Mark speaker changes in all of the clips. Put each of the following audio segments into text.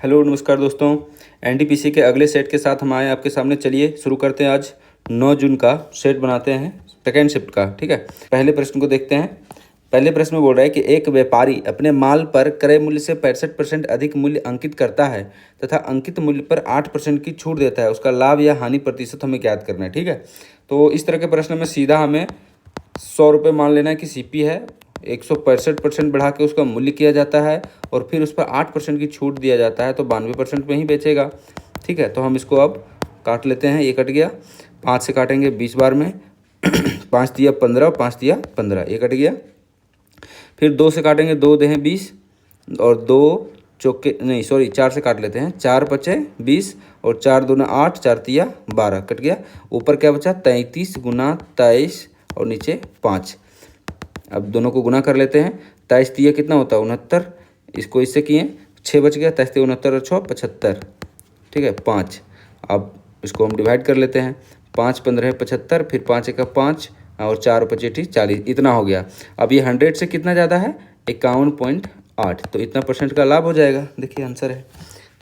Speaker 1: Hello नमस्कार दोस्तों। NTPC के अगले सेट के साथ हम आए आपके सामने। चलिए शुरू करते हैं। आज 9 जून का सेट बनाते हैं सेकेंड शिफ्ट का। ठीक है, पहले प्रश्न को देखते हैं। पहले प्रश्न में बोल रहा है कि एक व्यापारी अपने माल पर क्रय मूल्य से 65% अधिक मूल्य अंकित करता है तथा अंकित मूल्य पर 8% की छूट देता है। उसका लाभ या हानि प्रतिशत हमें ज्ञात करना है। ठीक है, तो इस तरह के प्रश्न में सीधा हमें 100 रुपये मान लेना है कि सीपी है, 165% बढ़ा के उसका मूल्य किया जाता है और फिर उस पर 8% की छूट दिया जाता है, तो 92% में ही बेचेगा। ठीक है, तो हम इसको अब काट लेते हैं। ये कट गया, 5 से काटेंगे 20 बार में 5 दिया 15, 5 दिया 15, ये कट गया। फिर 2 से काटेंगे, 2 दें 20 और 2 चौके नहीं सॉरी 4 से काट लेते हैं, 4 पचे 20 और 4 दूना 8, 4 तिया 12, कट गया। ऊपर क्या बचा 33 गुना 23 और नीचे 5। अब दोनों को गुना कर लेते हैं। 23 तिया कितना होता है 69, इसको इससे किए 6 बच गया। 23 69 और 6 75, ठीक है 5। अब इसको हम डिवाइड कर लेते हैं। 5 15 75, फिर 5 1 5 और 4 25 40, इतना हो गया। अब ये 100 से कितना ज़्यादा है 51.8, तो इतना परसेंट का लाभ हो जाएगा। देखिए आंसर है।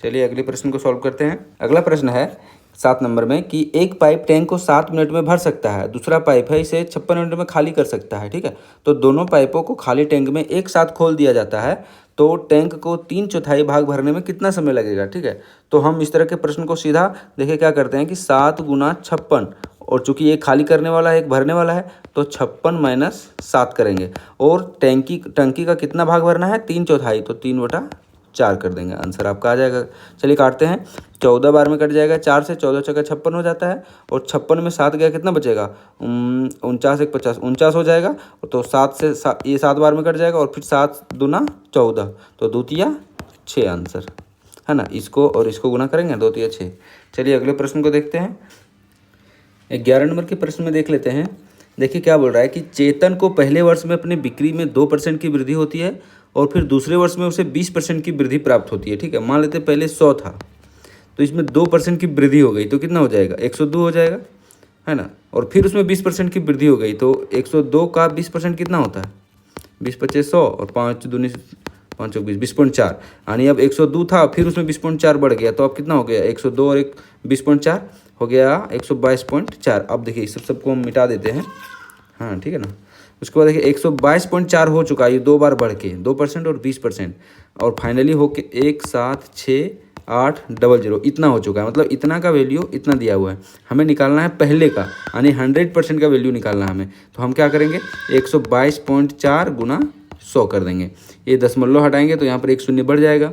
Speaker 1: चलिए अगले प्रश्न को सॉल्व करते हैं। अगला प्रश्न है 7 नंबर में कि एक पाइप टैंक को 7 मिनट में भर सकता है, दूसरा पाइप है इसे 56 मिनट में खाली कर सकता है। ठीक है, तो दोनों पाइपों को खाली टैंक में एक साथ खोल दिया जाता है, तो टैंक को 3/4 भाग भरने में कितना समय लगेगा। ठीक है, तो हम इस तरह के प्रश्न को सीधा देखिए क्या करते हैं कि 7 गुना 56, और चूंकि एक खाली करने वाला है एक भरने वाला है, तो 56 माइनस 7 करेंगे। और टंकी का कितना भाग भरना है 3/4, तो 3/4 कर देंगे, आंसर आपका आ जाएगा। चलिए काटते हैं। 14 बार में कट जाएगा, 4 से 14 चौका 56 हो जाता है, और 56 में 7 गया कितना बचेगा 49 1 50, 49 हो जाएगा। तो 7 से ये 7 बार में कट जाएगा, और फिर 7 दूना 14, तो 2 तिया 6 आंसर है ना। इसको और इसको गुना करेंगे 2 तिया 6। चलिए अगले प्रश्न को देखते हैं। 11 नंबर के प्रश्न में देख लेते हैं। देखिए क्या बोल रहा है कि चेतन को पहले वर्ष में अपनी बिक्री में 2% की वृद्धि होती है और फिर दूसरे वर्ष में उसे 20% की वृद्धि प्राप्त होती है। ठीक है, मान लेते हैं पहले 100 था, तो इसमें 2% की वृद्धि हो गई, तो कितना हो जाएगा 102 हो जाएगा, है ना। और फिर उसमें 20% की वृद्धि हो गई, तो 102 का 20% कितना होता है 20 25 100 और 5 दूनी 5 20, 20.4। यानी अब 102 था, फिर उसमें 20.4 बढ़ गया, तो अब कितना हो गया 102 और एक 20.4 हो गया 122.4। अब देखिए सबको हम मिटा देते हैं, हाँ ठीक है ना। उसके बाद देखिए 122.4 हो चुका है, ये 2 बार बढ़ के 2% और 20%, और फाइनली होके 176,800 इतना हो चुका है। मतलब इतना का वैल्यू इतना दिया हुआ है, हमें निकालना है पहले का, यानी 100% का वैल्यू निकालना है हमें। तो हम क्या करेंगे 122.4 गुना 100 कर देंगे, ये दशमलव हटाएंगे तो यहाँ पर एक शून्य बढ़ जाएगा।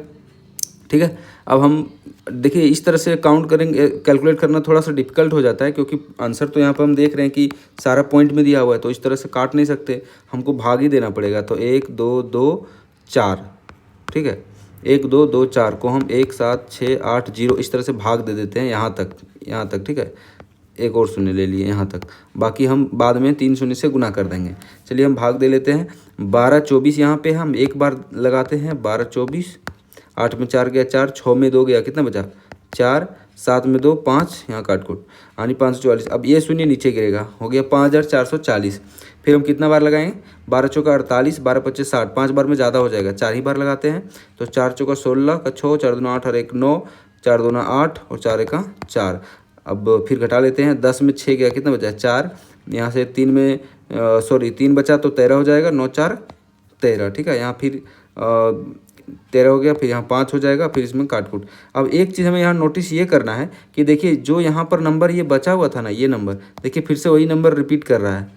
Speaker 1: ठीक है, अब हम देखिए इस तरह से काउंट करेंगे, कैलकुलेट करना थोड़ा सा डिफिकल्ट हो जाता है, क्योंकि आंसर तो यहाँ पर हम देख रहे हैं कि सारा पॉइंट में दिया हुआ है, तो इस तरह से काट नहीं सकते, हमको भाग ही देना पड़ेगा। तो 1 2 2 4, ठीक है 1 2 2 4 को हम 1 7 6 8 0 इस तरह से भाग दे देते हैं यहाँ तक। ठीक है, एक और शून्य ले लिए यहाँ तक, बाकी हम बाद में 3 शून्य से गुना कर देंगे। चलिए हम भाग दे लेते हैं। 12 24 यहाँ पे हम एक बार लगाते हैं, 12 24, 8 में 4 गया 4, 6 में 2 गया कितना बचा 4, 7 में 2 5, यहाँ काट कूट यानी 544। अब ये शून्य नीचे गिरेगा, हो गया 5440। फिर हम कितना बार लगाएंगे 12 चौका 48, 12 25 60, 5 बार में ज़्यादा हो जाएगा, 4 ही बार लगाते हैं। तो 4 चौका 16 का 6, 4 दूना 8 और 1 9, 4 दूना 8 और 4 1 4। अब फिर घटा लेते हैं, 10 में 6 गया कितना बचा 4, यहाँ से 3 में 3 बचा तो 13 हो जाएगा, 9 4 13। ठीक है, यहाँ फिर 13 हो गया, फिर यहाँ 5 हो जाएगा, फिर इसमें काटकूट। अब एक चीज़ हमें यहाँ नोटिस ये करना है कि देखिए जो यहाँ पर नंबर ये बचा हुआ था ना, ये नंबर देखिए फिर से वही नंबर रिपीट कर रहा है।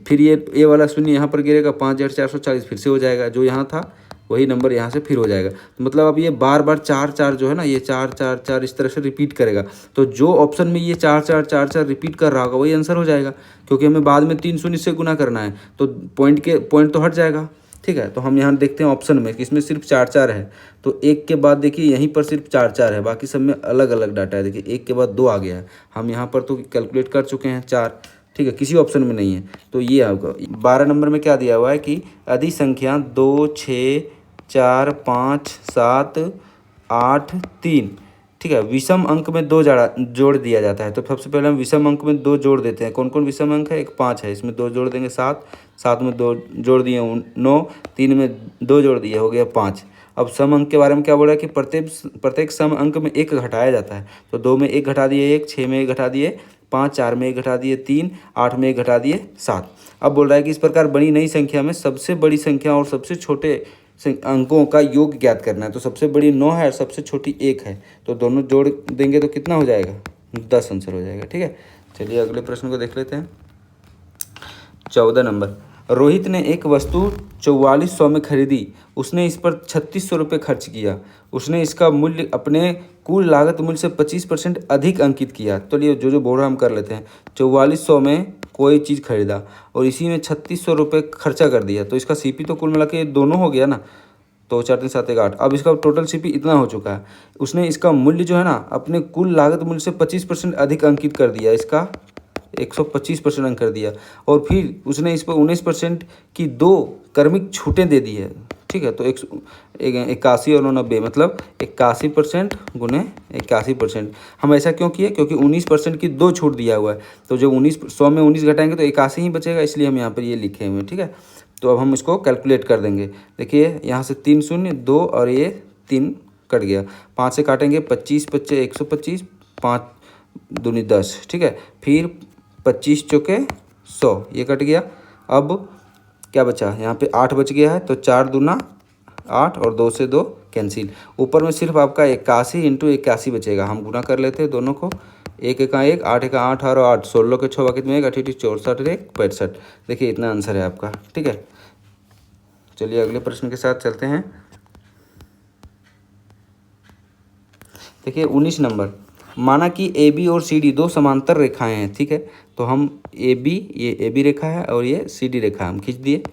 Speaker 1: फिर ये वाला शून्य यहाँ पर गिरेगा, 5440 फिर से हो जाएगा, जो यहाँ था वही नंबर यहाँ से फिर हो जाएगा। तो मतलब अब ये बार बार 4 4 जो है ना, ये 4 4 4 इस तरह से रिपीट करेगा। तो जो ऑप्शन में ये 4 4 4 4 रिपीट कर रहा होगा वही आंसर हो जाएगा, क्योंकि हमें बाद में 3 शून्य से गुना करना है, तो पॉइंट तो हट जाएगा। ठीक है, तो हम यहाँ देखते हैं ऑप्शन में कि इसमें सिर्फ 4 4 है, तो एक के बाद देखिए यहीं पर सिर्फ 4 4 है, बाकी सब में अलग अलग डाटा है। देखिए एक के बाद 2 आ गया है, हम यहाँ पर तो कैलकुलेट कर चुके हैं 4। ठीक है, किसी ऑप्शन में नहीं है, तो ये आपका 12 नंबर में क्या दिया हुआ है कि अधिक संख्या 2 6 4 5 7 8 3। ठीक है, विषम अंक में 2 जोड़ दिया जाता है, तो सबसे पहले हम विषम अंक में 2 जोड़ देते हैं। कौन कौन विषम अंक है, एक 5 है, इसमें 2 जोड़ देंगे 7, 7 में 2 जोड़ दिए 9, 3 में 2 जोड़ दिए हो गया 5। अब सम अंक के बारे में क्या बोल रहा है कि प्रत्येक सम अंक में एक घटाया जाता है। तो 2 में 1 घटा दिए 1, 6 में 1 घटा दिए 5, 4 में 1 घटा दिए 3, 8 में 1 घटा दिए 7। अब बोल रहा है कि इस प्रकार बड़ी नई संख्या में सबसे बड़ी संख्या और सबसे छोटे अंकों का योग ज्ञात करना है। तो सबसे बड़ी 9 है और सबसे छोटी 1 है, तो दोनों जोड़ देंगे तो कितना हो जाएगा, 10 आंसर हो जाएगा। ठीक है, चलिए अगले प्रश्न को देख लेते हैं। 14 नंबर, रोहित ने एक वस्तु 4400 में खरीदी, उसने इस पर 3600 रुपये खर्च किया, उसने इसका मूल्य अपने कुल लागत मूल्य से 25% अधिक अंकित किया। तो लिए जो बोल रहा हम कर लेते हैं। 4400 में कोई चीज़ खरीदा और इसी में 3600 रुपये खर्चा कर दिया, तो इसका सीपी तो कुल मिला के दोनों हो गया ना, तो 4 3 7 1 8। अब इसका टोटल सीपी इतना हो चुका है। उसने इसका मूल्य जो है ना अपने कुल लागत मूल्य से 25% अधिक अंकित कर दिया, इसका 125% अंक कर दिया, और फिर उसने इस पर 19% की 2 क्रमिक छूटें दे दी है। ठीक है, तो 81 और 90 मतलब 81% गुने 81%। हम ऐसा क्यों किए, क्योंकि 19% की 2 छूट दिया हुआ है, तो जब 100 में 19 घटाएंगे तो 81 ही बचेगा, इसलिए हम यहाँ पर ये लिखे हुए हैं। ठीक है, तो अब हम इसको कैलकुलेट कर देंगे। देखिए यहाँ से 3 शून्य 2 और ये 3 कट गया, 5 से काटेंगे 25 25 125, 5 दूनी 10। ठीक है, फिर 25 चौके 100, ये कट गया। अब क्या बचा, यहाँ पे 8 बच गया है, तो 4 दूना 8 और 2 से 2 कैंसिल। ऊपर में सिर्फ आपका 81 इंटू 81 बचेगा। हम गुना कर लेते हैं दोनों को, 1 1 1 8 1 8 और 8 16 के 6 बाकी में 1 8 64 1 65। देखिए इतना आंसर है आपका। ठीक है, चलिए अगले प्रश्न के साथ चलते हैं। देखिए 19 नंबर, माना कि ए बी और सी डी 2 समांतर रेखाएं हैं। ठीक है, तो हम ए बी रेखा है और ये सी डी रेखा हम खींच दिए,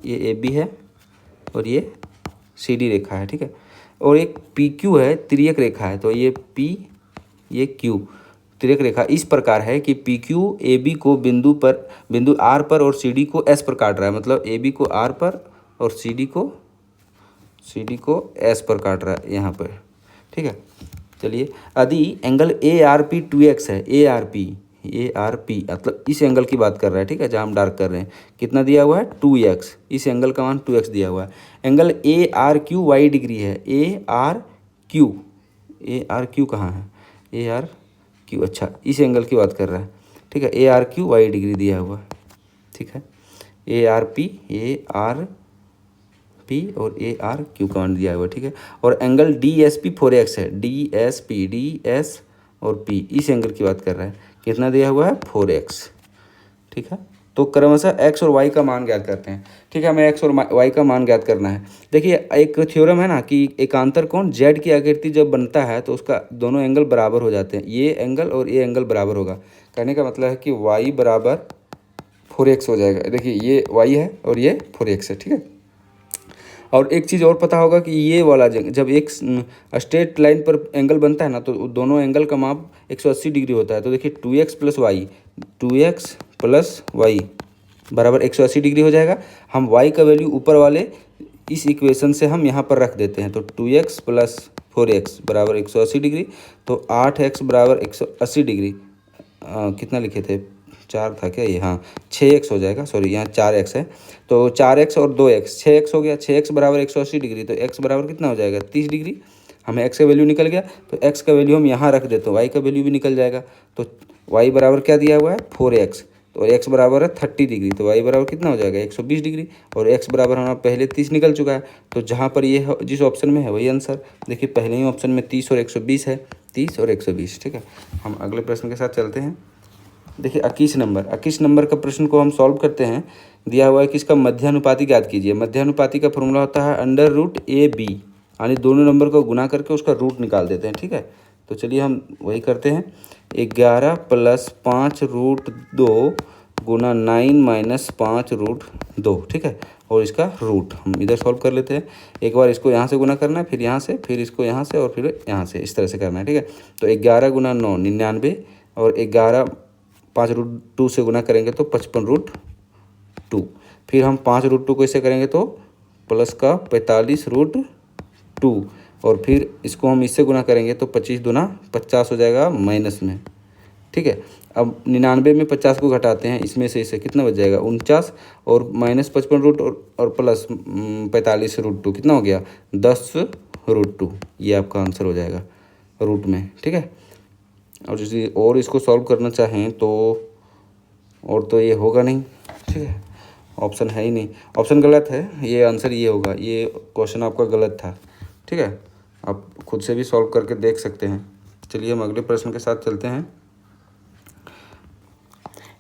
Speaker 1: ये ए बी है और ये सी डी रेखा है। ठीक है, और एक पी क्यू है, तिर्यक रेखा है, तो ये पी ये क्यू तिर्यक रेखा इस प्रकार है कि पी क्यू ए बी को बिंदु आर पर और सी डी को एस पर काट रहा है। मतलब ए बी को आर पर और सी डी को एस पर काट रहा है यहाँ पर। ठीक है, चलिए यदि angle A R P 2x है, ए आर पी मतलब इस एंगल की बात कर रहा है। ठीक है, जहाँ हम डार्क कर रहे हैं, कितना दिया हुआ है 2x, इस एंगल का मान 2x दिया हुआ है। Angle A R Q Y degree है, ए आर क्यू कहाँ है, ए आर क्यू, अच्छा इस एंगल की बात कर रहा है। ठीक है, A R Q Y degree दिया हुआ है। ठीक है, ए आर पी और ए आर क्यू का मान दिया हुआ है। ठीक है, और angle D S P 4x है, डी एस और पी इस एंगल की बात कर रहा है, कितना दिया हुआ है 4x। ठीक है, तो क्रमशः x और y का मान ज्ञात करते हैं। ठीक है, हमें x और y का मान ज्ञात करना है। देखिए एक थ्योरम है ना कि एकांतर कोण z की आकृति जब बनता है तो उसका दोनों एंगल बराबर हो जाते हैं, ये एंगल और ये एंगल बराबर होगा। कहने का मतलब है कि y बराबर 4x हो जाएगा। देखिए ये y है और ये 4x है। ठीक है, और एक चीज़ और पता होगा कि ये वाला जब एक स्ट्रेट लाइन पर एंगल बनता है ना तो दोनों एंगल का माप 180 डिग्री होता है। तो देखिए 2x प्लस वाई बराबर 180 डिग्री हो जाएगा। हम y का वैल्यू ऊपर वाले इस इक्वेशन से हम यहाँ पर रख देते हैं, तो 2x प्लस 4x बराबर 180 डिग्री, तो 8x बराबर 180 डिग्री। कितना लिखे थे, 4 था क्या ये, हाँ 6x हो जाएगा, सॉरी यहाँ 4x है, तो 4x और 2x 6x हो गया। 6x बराबर 180 डिग्री, तो x बराबर कितना हो जाएगा 30 डिग्री। हमें x का वैल्यू निकल गया, तो x का वैल्यू हम यहाँ रख देते हैं, y का वैल्यू भी निकल जाएगा। तो y बराबर क्या दिया हुआ है 4x, तो x बराबर है 30 डिग्री, तो y बराबर कितना हो जाएगा 120 डिग्री, और x बराबर हमारा पहले 30 निकल चुका है। तो जहाँ पर ये जिस ऑप्शन में है वही आंसर। देखिए पहले ही ऑप्शन में 30 और 120 है, 30 और 120। ठीक है, हम अगले प्रश्न के साथ चलते हैं। देखिए 21 नंबर का प्रश्न को हम सॉल्व करते हैं। दिया हुआ है कि इसका मध्यानुपाती ज्ञात कीजिए। मध्यानुपाती का फॉर्मूला होता है √AB, यानी दोनों नंबर को गुना करके उसका रूट निकाल देते हैं। ठीक है, तो चलिए हम वही करते हैं। 11 + 5√2 गुना 9 - 5√2। ठीक है, और इसका रूट हम इधर सॉल्व कर लेते हैं। एक बार इसको यहाँ से गुना करना है, फिर यहाँ से, फिर इसको यहाँ से और फिर यहाँ से, इस तरह से करना है। ठीक है, तो 11 × 9 99, और 11 5√2 से गुना करेंगे तो 55√2। फिर हम 5√2 को ऐसे करेंगे तो प्लस का 45√2, और फिर इसको हम इससे गुना करेंगे तो 25 दूना 50 हो जाएगा माइनस में। ठीक है। अब 99 में 50 को घटाते हैं, इसमें से इसे कितना बच जाएगा 49 और -55 रूट और प्लस 45 रूट 2 कितना हो गया 10 रूट 2। ये आपका आंसर हो जाएगा रूट में, ठीक है। और जैसे और इसको सॉल्व करना चाहें तो और तो ये होगा नहीं, ठीक है, ऑप्शन है ही नहीं, ऑप्शन गलत है, ये आंसर ये होगा, ये क्वेश्चन आपका गलत था, ठीक है। आप खुद से भी सॉल्व करके देख सकते हैं। चलिए हम अगले प्रश्न के साथ चलते हैं।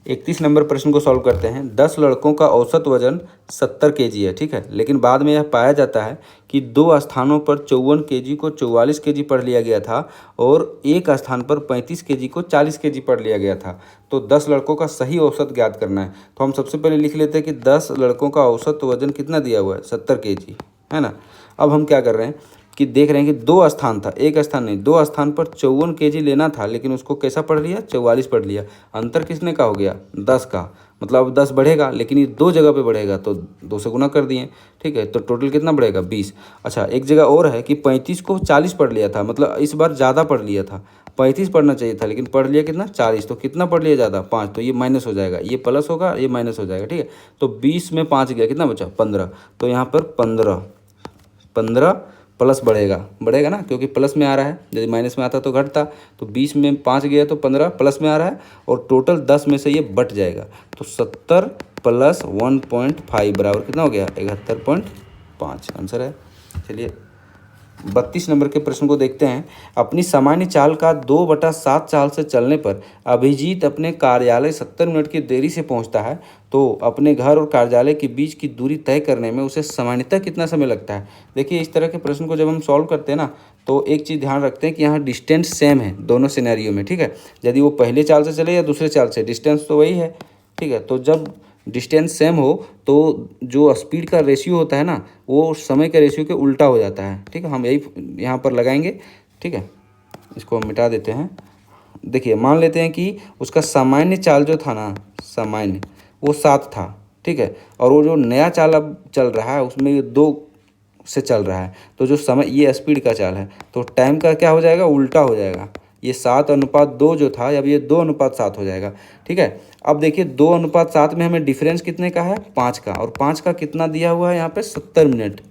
Speaker 1: 31 नंबर प्रश्न को सॉल्व करते हैं। 10 लड़कों का औसत वजन 70 केजी है, ठीक है, लेकिन बाद में यह पाया जाता है कि 2 स्थानों पर 54 केजी को 44 केजी पढ़ लिया गया था और एक स्थान पर 35 केजी को 40 केजी पढ़ लिया गया था। तो 10 लड़कों का सही औसत ज्ञात करना है। तो हम सबसे पहले लिख लेते हैं कि 10 लड़कों का औसत वजन कितना दिया हुआ है 70 केजी, है ना। अब हम क्या कर रहे हैं कि देख रहे हैं कि 2 स्थान था, एक स्थान नहीं, 2 स्थान पर 54 केजी लेना था, लेकिन उसको कैसा पढ़ लिया 44 पढ़ लिया। अंतर किसने का हो गया 10 का, मतलब अब 10 बढ़ेगा, लेकिन ये 2 जगह पे बढ़ेगा तो 2 से गुना कर दिए, ठीक है। तो टोटल कितना बढ़ेगा 20। अच्छा एक जगह और है कि 35 को 40 पढ़ लिया था, मतलब इस बार ज़्यादा पढ़ लिया था, 35 पढ़ना चाहिए था लेकिन पढ़ लिया कितना 40, तो कितना पढ़ लिया ज़्यादा 5, तो ये माइनस हो जाएगा, ये प्लस होगा, ये माइनस हो जाएगा, ठीक है। तो 20 में 5 गया, कितना बचा 15, तो यहाँ पर 15 प्लस बढ़ेगा ना, क्योंकि प्लस में आ रहा है, यदि माइनस में आता तो घटता। तो 20 में 5 गया तो 15 प्लस में आ रहा है और टोटल 10 में से ये बट जाएगा। तो 70 प्लस 1.5 बराबर कितना हो गया 71.5 आंसर है। चलिए 32 नंबर के प्रश्न को देखते हैं। अपनी सामान्य चाल का 2/7 चाल से चलने पर अभिजीत अपने कार्यालय 70 मिनट की देरी से पहुंचता है, तो अपने घर और कार्यालय के बीच की दूरी तय करने में उसे सामान्यतः कितना समय लगता है। देखिए इस तरह के प्रश्न को जब हम सॉल्व करते हैं ना, तो एक चीज़ ध्यान रखते हैं कि यहाँ डिस्टेंस सेम है दोनों सिनेरियो में, ठीक है। यदि वो पहले चाल से चले या दूसरे चाल से, डिस्टेंस तो वही है, ठीक है। तो जब डिस्टेंस सेम हो तो जो स्पीड का रेशियो होता है ना, वो समय के रेशियो के उल्टा हो जाता है, ठीक है। हम यही यहाँ पर लगाएंगे, ठीक है। इसको हम मिटा देते हैं। देखिए मान लेते हैं कि उसका सामान्य चाल जो था ना, सामान्य वो 7 था, ठीक है, और वो जो नया चाल अब चल रहा है उसमें ये 2 से चल रहा है, तो जो समय ये स्पीड का चाल है, तो टाइम का क्या हो जाएगा उल्टा हो जाएगा। ये 7:2 जो था अब ये 2:7 हो जाएगा, ठीक है। अब देखिए 2:7 में हमें डिफरेंस कितने का है 5 का, और 5 का कितना दिया हुआ है यहाँ पे 70 मिनट,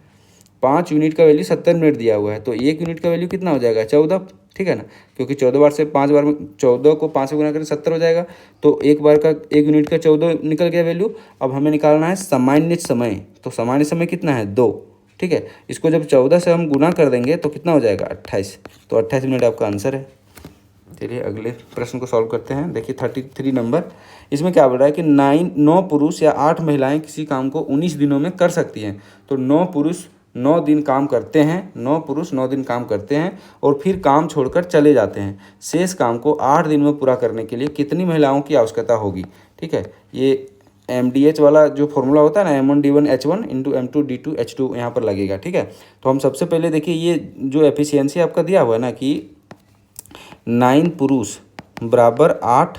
Speaker 1: 5 यूनिट का वैल्यू 70 मिनट दिया हुआ है, तो 1 यूनिट का वैल्यू कितना हो जाएगा 14, ठीक है ना, क्योंकि 14 बार से 5 बार में 14 को 5 से गुना करें 70 हो जाएगा, तो एक बार का 1 यूनिट का 14 निकल गया वैल्यू। अब हमें निकालना है सामान्य समय, तो सामान्य समय कितना है 2, ठीक है। इसको जब 14 से हम गुना कर देंगे तो कितना हो जाएगा 28, तो 28 मिनट आपका आंसर है। चलिए अगले प्रश्न को सॉल्व करते हैं। देखिए 33 नंबर, इसमें क्या बोल रहा है कि 9 पुरुष या 8 महिलाएं किसी काम को 19 दिनों में कर सकती हैं। तो 9 पुरुष 9 दिन काम करते हैं, 9 पुरुष 9 दिन काम करते हैं और फिर काम छोड़कर चले जाते हैं। शेष काम को 8 दिन में पूरा करने के लिए कितनी महिलाओं की आवश्यकता होगी, ठीक है। ये MDH वाला जो फॉर्मूला होता है ना, M1D1H1 इंटू M2D2H2 यहाँ पर लगेगा, ठीक है। तो हम सबसे पहले देखिए ये जो एफिशिएंसी आपका दिया हुआ है ना कि 9 पुरुष बराबर 8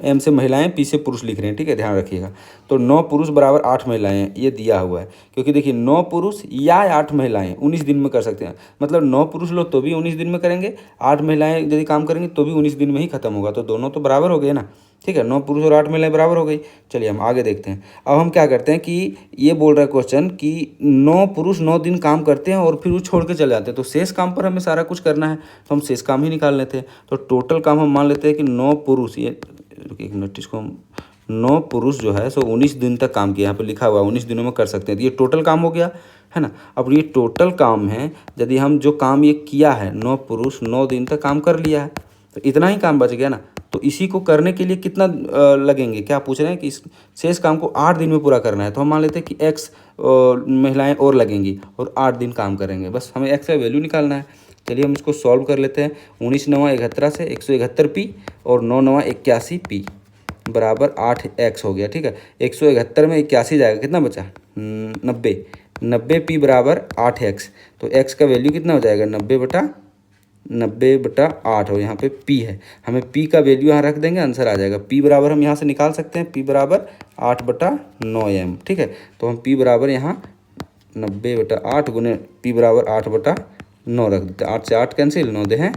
Speaker 1: M से महिलाएं, P से पुरुष लिख रहे हैं, ठीक है, ध्यान रखिएगा। तो 9 पुरुष बराबर 8 महिलाएं ये दिया हुआ है, क्योंकि देखिए 9 पुरुष या 8 महिलाएं 19 दिन में कर सकते हैं, मतलब 9 पुरुष लोग तो भी 19 दिन में करेंगे, 8 महिलाएं यदि काम करेंगी तो भी 19 दिन में ही खत्म होगा, तो दोनों तो बराबर हो गए ना, ठीक है। 9 पुरुष और 8 महिलाएं बराबर हो गई। चलिए हम आगे देखते हैं। अब हम क्या करते हैं कि ये बोल रहा है क्वेश्चन कि 9 पुरुष 9 दिन काम करते हैं और फिर वो छोड़ के चले जाते हैं, तो शेष काम पर हमें सारा कुछ करना है, तो हम शेष काम ही निकाल लेते हैं। तो टोटल काम हम मान लेते हैं कि 9 पुरुष, ये एक मिनट, इसको हम 9 पुरुष जो है सो 19 दिन तक काम किया, यहाँ पे लिखा हुआ है 19 दिनों में कर सकते हैं, तो ये टोटल काम हो गया है ना। अब ये टोटल काम है, यदि हम जो काम ये किया है 9 पुरुष 9 दिन तक काम कर लिया है, तो इतना ही काम बच गया ना। तो इसी को करने के लिए कितना लगेंगे, क्या पूछ रहे हैं कि इस शेष काम को 8 दिन में पूरा करना है, तो हम मान लेते हैं कि X महिलाएं और लगेंगी और 8 दिन काम करेंगे, बस हमें X का वैल्यू निकालना है। चलिए हम इसको सॉल्व कर लेते हैं। 19 9 71 से 171P और 9 9 81P बराबर 8X हो गया, ठीक है। 171 में 81 जाएगा, कितना बचा 90P बराबर 8X, तो X का वैल्यू कितना हो जाएगा 90/8 और यहाँ पे P है, हमें P का वैल्यू यहाँ रख देंगे, आंसर आ जाएगा। P बराबर हम यहाँ से निकाल सकते हैं, P बराबर 8/9M, ठीक है। तो हम P बराबर यहाँ 90/8 गुने P बराबर 8/9 रख देते हैं। 8 से 8 कैंसिल, 9 दे हैं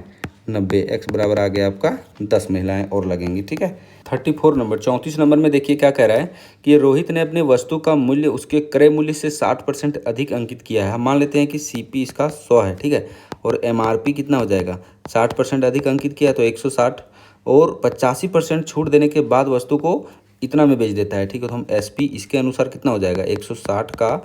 Speaker 1: 90। एक्स बराबर आ गया आपका 10 महिलाएं और लगेंगी, ठीक है। 34 नंबर, 34 नंबर में देखिए क्या कह रहा है कि रोहित ने अपने वस्तु का मूल्य उसके क्रय मूल्य से 60% अधिक अंकित किया है। हम मान लेते हैं कि सीपी इसका 100 है, ठीक है, और एमआरपी कितना हो जाएगा, 60% अधिक अंकित किया तो 160, और 85% छूट देने के बाद वस्तु को इतना में बेच देता है, ठीक है। तो हम एसपी इसके अनुसार कितना हो जाएगा, 160 का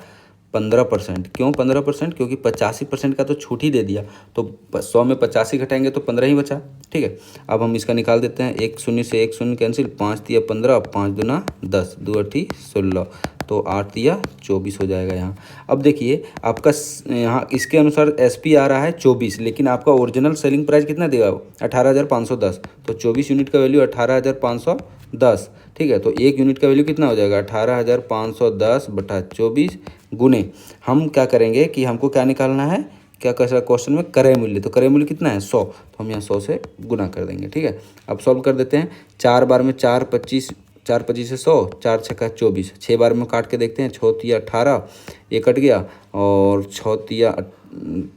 Speaker 1: 15%। क्यों 15%? क्योंकि 85% का तो छूट ही दे दिया, तो 100 में 85 घटाएंगे तो 15 ही बचा, ठीक है। अब हम इसका निकाल देते हैं, एक शून्य से एक शून्य कैंसिल, 5 दिया 15, 5 दूना 10, 2 अठी 16, तो 8 दिया 24 हो जाएगा यहाँ। अब देखिए आपका यहाँ इसके अनुसार एसपी आ रहा है 24, लेकिन आपका ओरिजिनल सेलिंग प्राइस कितना देगा, 18,510, तो 24 यूनिट का वैल्यू 18,510, ठीक है। तो एक यूनिट का वैल्यू कितना हो जाएगा, 18,510 बटा 24 गुने, हम क्या करेंगे कि हमको क्या निकालना है, क्या कर क्वेश्चन में क्रय मूल्य, तो क्रय मूल्य कितना है 100, तो हम यहाँ 100 से गुना कर देंगे, ठीक है। अब सॉल्व कर देते हैं, 4 बार में 4 25, 4 25 से 100, 4 छक्का 24, 6 बार में काट के देखते हैं, 6 तिया 18, ये कट गया, और 6 तिया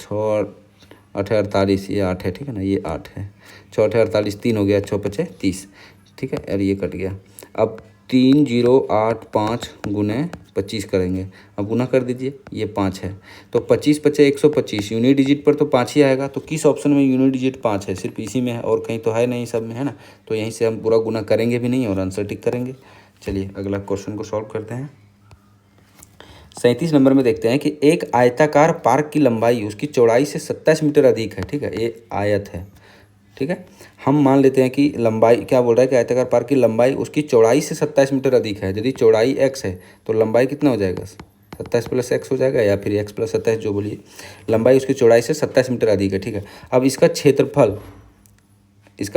Speaker 1: 6 8 48, ये 8 है, ठीक है ना, ये 8 है, 6 8 48, 3 हो गया, 6 पचे 30, ठीक है, और ये कट गया। अब 3085 गुने 25 करेंगे, अब गुना कर दीजिए, ये 5 है, तो 25 पचे 125, यूनिट डिजिट पर तो 5 ही आएगा, तो किस ऑप्शन में यूनिट डिजिट 5 है, सिर्फ इसी में है और कहीं तो है नहीं, सब में है ना, तो यहीं से हम पूरा गुना करेंगे भी नहीं और आंसर टिक करेंगे। चलिए अगला क्वेश्चन को सॉल्व करते हैं। 37 नंबर में देखते हैं कि एक आयताकार पार्क की लंबाई उसकी चौड़ाई से 27 मीटर अधिक है, ठीक है, ये आयत है, ठीक है। हम मान लेते हैं कि लंबाई क्या बोल रहा है कि आयताकार पार्क की लंबाई उसकी चौड़ाई से 27 मीटर अधिक है। यदि चौड़ाई x है तो लंबाई कितना हो जाएगा, 27 प्लस x हो जाएगा, या फिर x प्लस 27 जो बोलिए, लंबाई उसकी चौड़ाई से 27 मीटर अधिक है, ठीक है। अब इसका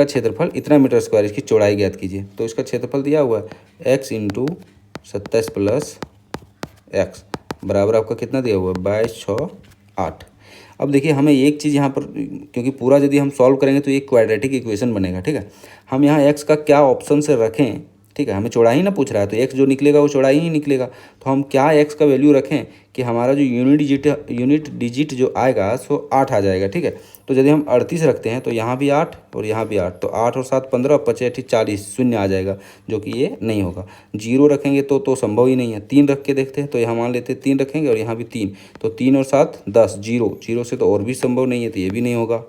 Speaker 1: क्षेत्रफल इतना मीटर स्क्वायर, इसकी चौड़ाई ज्ञात कीजिए, तो इसका क्षेत्रफल दिया हुआ है x इंटू 27 प्लस x बराबर आपका कितना दिया हुआ है, 22 6 8। अब देखिए हमें एक चीज़ यहाँ पर, क्योंकि पूरा यदि हम सॉल्व करेंगे तो एक क्वाड्रेटिक इक्वेशन बनेगा, ठीक है। हम यहाँ x का क्या ऑप्शन से रखें, ठीक है, हमें चौड़ाई ना पूछ रहा है, तो x जो निकलेगा वो चौड़ाई ही निकलेगा, तो हम क्या x का वैल्यू रखें कि हमारा जो यूनिट डिजिट जो आएगा सो 8 आ जाएगा, ठीक है। तो यदि हम 38 रखते हैं तो यहाँ भी 8 और यहाँ भी 8, तो 8 और 7 15, 25 40, शून्य आ जाएगा, जो कि ये नहीं होगा। 0 रखेंगे तो संभव ही नहीं है। 3 रख के देखते हैं, तो यहाँ मान लेते हैं 3 रखेंगे और यहाँ भी 3, तो 3 और 7 10, 0 से तो और भी संभव नहीं है, तो ये भी नहीं होगा।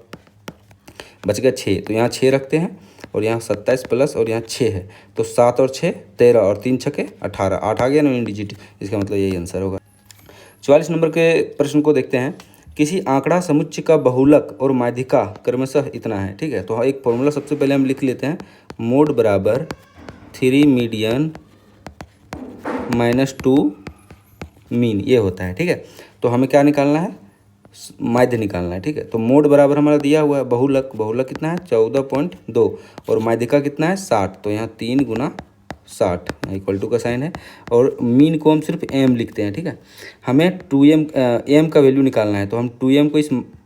Speaker 1: बच गया 6, तो यहाँ 6 रखते हैं और यहाँ 27 प्लस और यहाँ 6 है, तो 7 और 6 13 और 3 छक्के 18, 8 आ गया ना यूनिट डिजिट, इसका मतलब यही आंसर होगा। 44 नंबर के प्रश्न को देखते हैं। किसी आंकड़ा समुच्चय का बहुलक और माध्यिका क्रमशः इतना है, ठीक है। तो एक फॉर्मूला सबसे पहले हम लिख लेते हैं, मोड बराबर 3 मीडियन माइनस 2 मीन, ये होता है, ठीक है। तो हमें क्या निकालना है, माध्य निकालना है, ठीक है। तो मोड बराबर हमारा दिया हुआ है बहुलक कितना है 14.2 और माध्यिका कितना है 60, तो यहाँ 3 गुना 60 इक्वल टू का साइन है, और मीन को हम सिर्फ m लिखते हैं, ठीक है। हमें 2m m का वैल्यू निकालना है, तो हम 2m को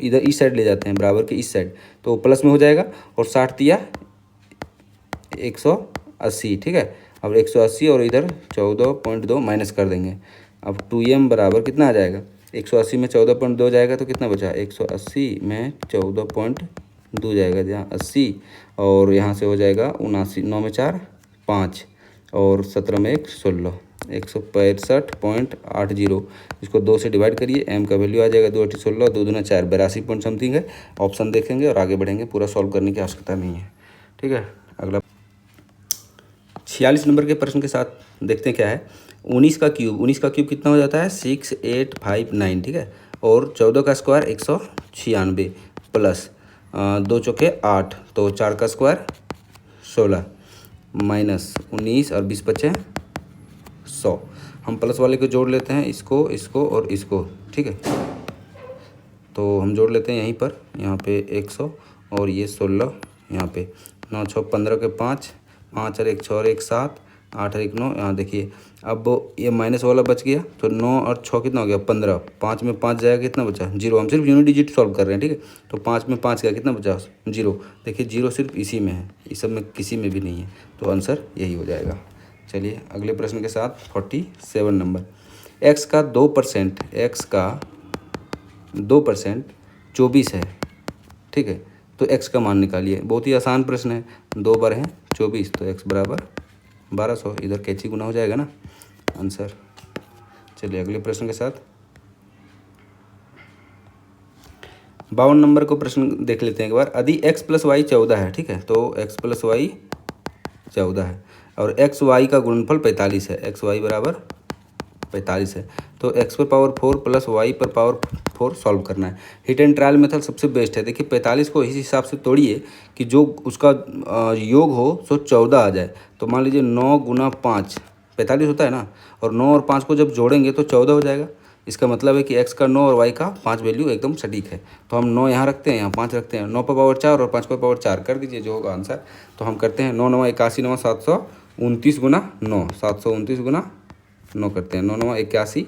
Speaker 1: इधर इस साइड ले जाते हैं, बराबर के इस साइड, तो प्लस में हो जाएगा, और 60 दिया 180, ठीक है। अब 180 और इधर 14.2 माइनस कर देंगे, अब 2m बराबर कितना आ जाएगा, 180 में 14.2 जाएगा तो कितना बचा, 180 में 14.2 जाएगा, जहाँ 80 और यहाँ से हो जाएगा 79, 9 में 4 5 और 17 में 1 16, 165.80, इसको 2 से डिवाइड करिए, m का वैल्यू आ जाएगा 2 8 16, 2 दूना 4 82 पॉइंट समथिंग है। ऑप्शन देखेंगे और आगे बढ़ेंगे, पूरा सॉल्व करने की आवश्यकता नहीं है, ठीक है। अगला 46 नंबर के प्रश्न के साथ देखते हैं क्या है। 19 का क्यूब कितना हो जाता है 6859, ठीक है, और 14 का स्क्वायर 196 प्लस 2 चौके 8, तो 4 का स्क्वायर 16 माइनस 19 और 20 बचे 100। हम प्लस वाले को जोड़ लेते हैं, इसको और इसको, ठीक है। तो हम जोड़ लेते हैं यहीं पर, यहाँ पे 100 और ये 16 यहाँ पे, 9 6 15 के 5 5 और 1 6 और 1 7 8 और 1 9, यहाँ देखिए अब ये माइनस वाला बच गया, तो 9 और 6 कितना हो गया 15, 5 में 5 जाएगा कितना बचा 0, हम सिर्फ यूनिट डिजिट सॉल्व कर रहे हैं, ठीक है। तो 5 में 5 गया कितना बचा 0, देखिए 0 सिर्फ इसी में है, इस सब में किसी में भी नहीं है, तो आंसर यही हो जाएगा। चलिए अगले प्रश्न के साथ 47 नंबर। x का 2% 24 है, ठीक है। तो x का मान निकालिए। बहुत ही आसान प्रश्न है। 2 बार है 24, तो x बराबर 1200। इधर कैंची गुना हो जाएगा ना आंसर। चलिए अगले प्रश्न के साथ 52 नंबर को प्रश्न देख लेते हैं एक बार। यदि x + y 14 है, ठीक है, तो x + y 14 है और x y का गुणनफल 45 है। x y बराबर 45 है, तो x पर पावर 4 प्लस y पर पावर 4 सॉल्व करना है। हिट एंड ट्रायल मेथड सबसे बेस्ट है। देखिए 45 को इस हिसाब से तोड़िए कि जो उसका योग हो सो 14 आ जाए। तो मान लीजिए 9 × 5 45 होता है ना, और 9 और 5 को जब जोड़ेंगे तो 14 हो जाएगा। इसका मतलब है कि x का 9 और y का 5 वैल्यू एकदम सटीक है। तो हम 9 यहाँ रखते हैं, यहाँ 5 रखते हैं। 9 पर पावर 4 और 5 पर पावर 4 कर दीजिए जो होगा आंसर। तो हम करते हैं 9 9 81 9 729 × 9 729 × 9 करते हैं। 9 9 81